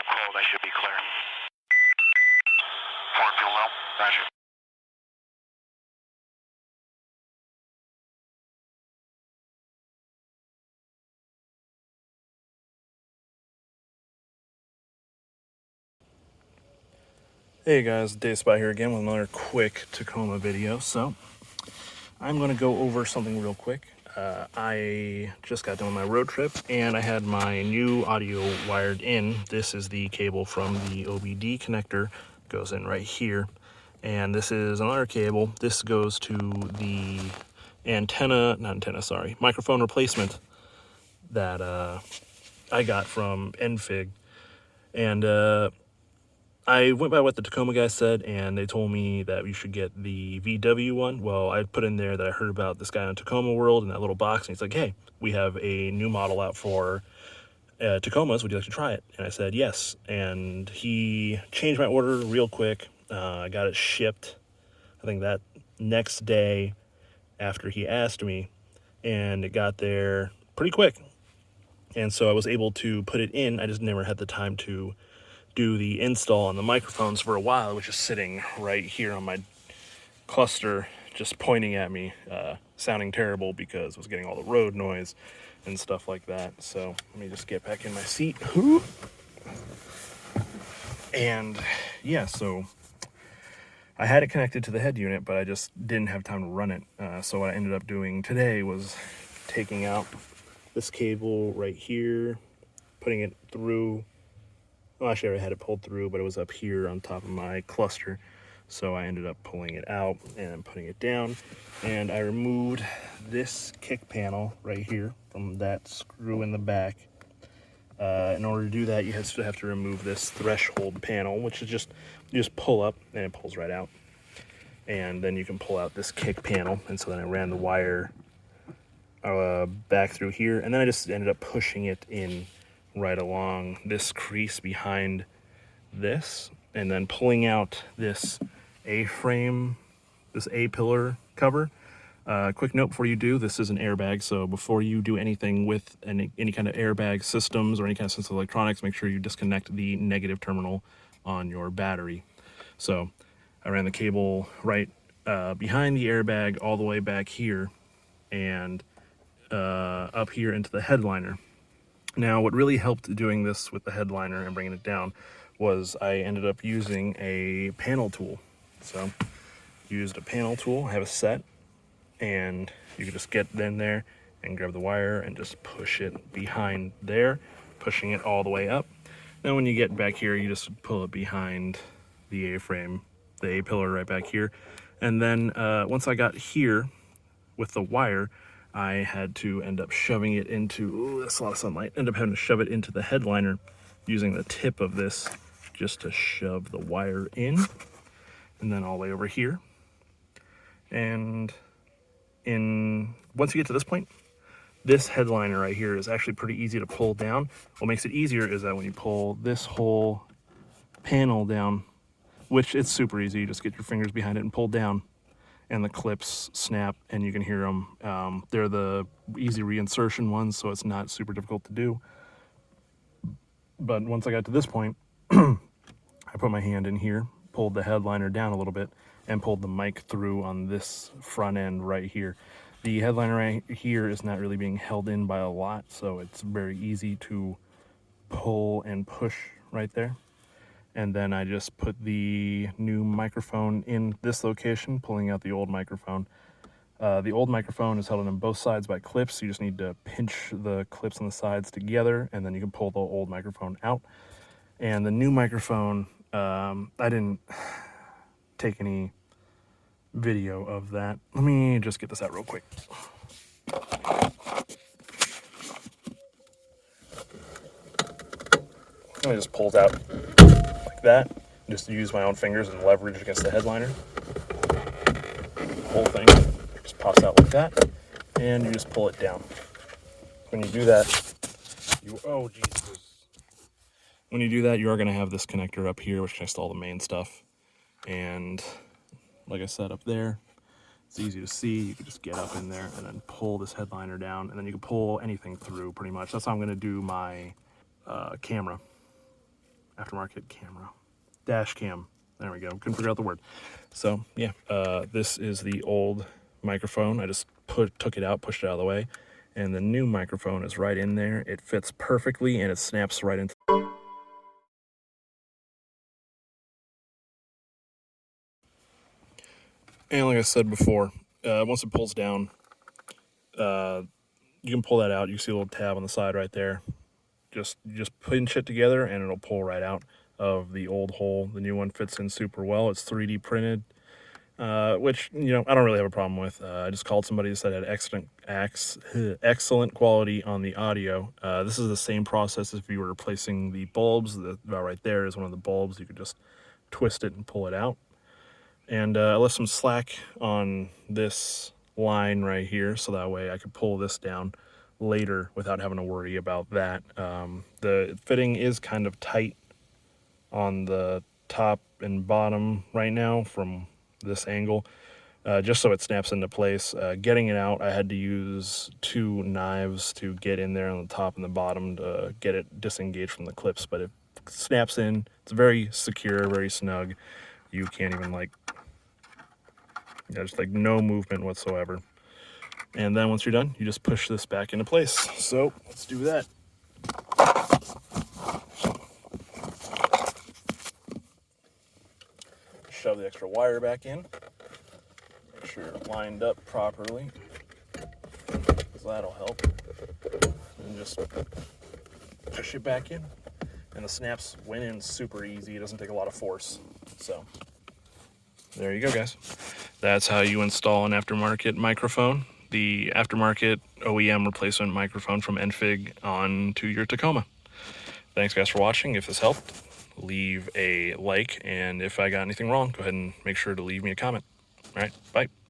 cold, I should be clear. Forward fuel low, roger. Hey guys, Dave Spy here again with another quick Tacoma video. So, I'm going to go over something real quick. I just got done with my road trip and I had my new audio wired in. This is the cable from the OBD connector, goes in right here. And this is another cable. This goes to the microphone replacement that I got from Enfig. And I went by what the Tacoma guy said, and they told me that we should get the VW one. Well, I put in there that I heard about this guy on Tacoma World in that little box, and he's like, hey, we have a new model out for Tacomas. Would you like to try it? And I said yes. And he changed my order real quick. I got it shipped, I think that next day after he asked me, and it got there pretty quick. And so I was able to put it in. I just never had the time to do the install on the microphones for a while. It was just sitting right here on my cluster, just pointing at me, sounding terrible because I was getting all the road noise and stuff like that. So let me just get back in my seat. And yeah, so I had it connected to the head unit, but I just didn't have time to run it. So what I ended up doing today was taking out this cable right here, putting it through. Well, actually, I already had it pulled through, but it was up here on top of my cluster. So I ended up pulling it out and putting it down. And I removed this kick panel right here from that screw in the back. In order to do that, you still have to remove this threshold panel, which is you just pull up and it pulls right out. And then you can pull out this kick panel. And so then I ran the wire back through here. And then I just ended up pushing it in right along this crease behind this, and then pulling out this A-frame, this A-pillar cover. Quick note before you do, this is an airbag, so before you do anything with any kind of airbag systems or any kind of sensitive electronics, make sure you disconnect the negative terminal on your battery. So I ran the cable right behind the airbag all the way back here and up here into the headliner. Now, what really helped doing this with the headliner and bringing it down was I ended up using a panel tool. So, used a panel tool, I have a set, and you can just get in there and grab the wire and just push it behind there, pushing it all the way up. Then when you get back here, you just pull it behind the A-frame, the A-pillar right back here. And then once I got here with the wire, I had to end up shoving it into, ooh, that's a lot of sunlight, end up having to shove it into the headliner using the tip of this just to shove the wire in, and then all the way over here. And once you get to this point, this headliner right here is actually pretty easy to pull down. What makes it easier is that when you pull this whole panel down, which it's super easy, you just get your fingers behind it and pull down, and the clips snap and you can hear them. They're the easy reinsertion ones, so it's not super difficult to do. But once I got to this point, I put my hand in here, pulled the headliner down a little bit, and pulled the mic through on this front end right here. The headliner right here is not really being held in by a lot, so it's very easy to pull and push right there. And then I just put the new microphone in this location, pulling out the old microphone. The old microphone is held on both sides by clips, so you just need to pinch the clips on the sides together, and then you can pull the old microphone out. And the new microphone, I didn't take any video of that. Let me just get this out real quick. I just pulled out like that. Just use my own fingers and leverage against the headliner. The whole thing just pops out like that, and you just pull it down. When you do that, when you do that, you are going to have this connector up here, which connects to all the main stuff. And like I said, up there, it's easy to see. You can just get up in there and then pull this headliner down, and then you can pull anything through pretty much. That's how I'm going to do my camera. aftermarket camera, dash cam. There we go. Couldn't figure out the word. So yeah, this is the old microphone. I just took it out, pushed it out of the way, and the new microphone is right in there. It fits perfectly, and it snaps right into. And like I said before, once it pulls down, you can pull that out. You see a little tab on the side right there. Just pinch it together, and it'll pull right out of the old hole. The new one fits in super well. It's 3D printed. Which, you know, I don't really have a problem with. I just called somebody who said it had excellent quality on the audio. This is the same process if you were replacing the bulbs. About right there is one of the bulbs. You could just twist it and pull it out. And I left some slack on this line right here, so that way I could pull this down later without having to worry about that. The fitting is kind of tight on the top and bottom right now from this angle, just so it snaps into place. Getting it out, I had to use 2 knives to get in there on the top and the bottom to get it disengaged from the clips, but it snaps in. It's very secure, very snug. You can't even there's like no movement whatsoever. And then once you're done, you just push this back into place. So let's do that. Shove the extra wire back in. Make sure you're lined up properly, because that'll help. And just push it back in. And the snaps went in super easy. It doesn't take a lot of force. So there you go, guys. That's how you install an aftermarket microphone, the aftermarket OEM replacement microphone from Enfig onto your Tacoma. Thanks, guys, for watching. If this helped, leave a like, and if I got anything wrong, go ahead and make sure to leave me a comment. All right, bye.